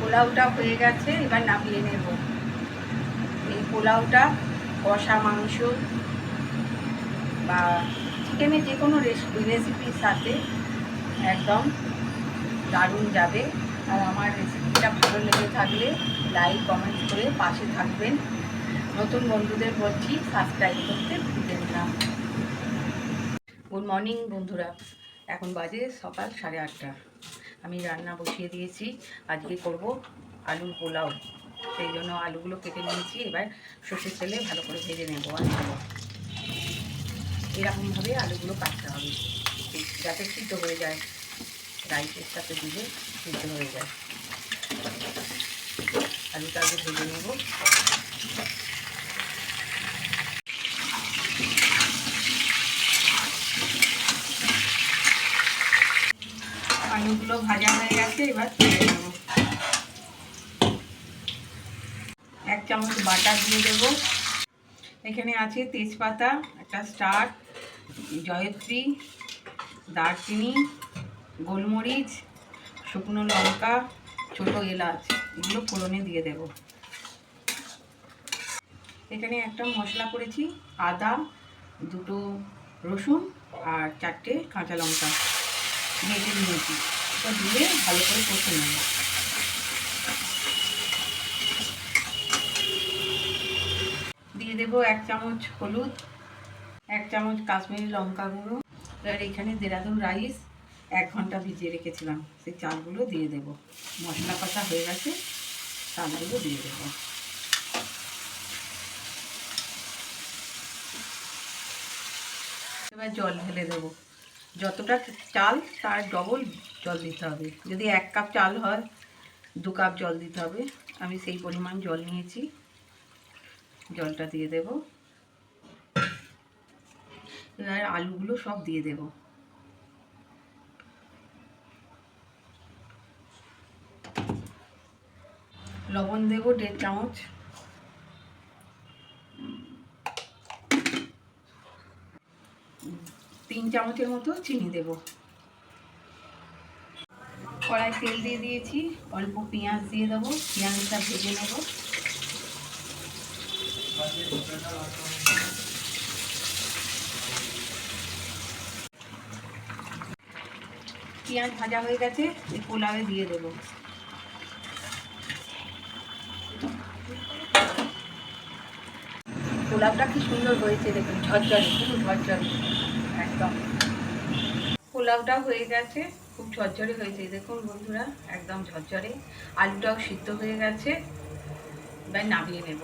পোলাওটা হয়ে গেছে, এবার নামিয়ে নেব। এই পোলাওটা কষা মাংস বা চিকেনের যে কোনো রেসিপির সাথে একদম দারুণ যাবে। আর আমার রেসিপিটা ভালো লেগে থাকলে লাইক কমেন্ট করে পাশে থাকবেন। নতুন বন্ধুদের বলছি সাবস্ক্রাইব করতে ভুলবেন না। গুড মর্নিং বন্ধুরা, এখন বাজে সকাল 8:30। আমি রান্না বসিয়ে দিয়েছি। আজকে করব আলুর পোলাও, সেই জন্য আলুগুলো কেটে নিয়েছি। এবার সর্ষের তেলে ভালো করে ভেজে নেব। আর নেব এরকমভাবে আলুগুলো কাটতে হবে যাতে সিদ্ধ হয়ে যায়, রাইসের সাথে দিলে সিদ্ধ হয়ে যায়। আলুটা আগে ভেজে নেব। আলুগুলো ভাজা হয়ে গেছে, এবার তুলে নেব। 1 চামচ বাটার দিয়ে দেব। এখানে আছে তেজপাতা, একটা স্টার, জয়ত্রী, দারচিনি, গোলমরিচ, শুকনো লঙ্কা, ছোটো এলাচ, এগুলো ফোড়নে দিয়ে দেব। এখানে একটা মশলা করেছি, আদা, 2টো রসুন আর 4টে কাঁচা লঙ্কা বেটে নিয়েছি। এটা দিয়ে ভালো করে কষে নেব। দিয়ে দেবো 1 চামচ হলুদ, 1 চামচ কাশ্মীরি লঙ্কা গুঁড়ো। আর এখানে দেরাদুন রাইস 1 ঘন্টা ভিজিয়ে রেখেছিলাম, সেই চালগুলো দিয়ে দেব। মশলা কষা হয়ে গেছে, চালগুলো দিয়ে দেবো। এবার জল ঢেলে দেবো। যতটা চাল তার ডবল জল দিতে হবে। যদি 1 কাপ চাল হয় 2 কাপ জল দিতে হবে। আমি সেই পরিমাণ জল নিয়েছি, জলটা দিয়ে দেব। এবার আলুগুলো সব দিয়ে দেব। লবণ দেব 1.5 চামচ। তিন চামচের মতো চিনি দেব। কড়াই তেল দিয়ে দিয়েছি, অল্প পেঁয়াজ দিয়ে দেবো। পেঁয়াজটা ভেজে নেব। পেঁয়াজ ভাজা হয়ে গেছে, এই পোলাওয়ে দিয়ে দেব। পোলাওটা কি সুন্দর হয়েছে দেখুন, ঝরঝরে, খুব ঝরঝরে একদম। পোলাওটা হয়ে গেছে, খুব ঝরঝরে হয়েছে দেখুন বন্ধুরা, একদম ঝরঝরে। আলুটাও সিদ্ধ হয়ে গেছে, এবার নামিয়ে নেব।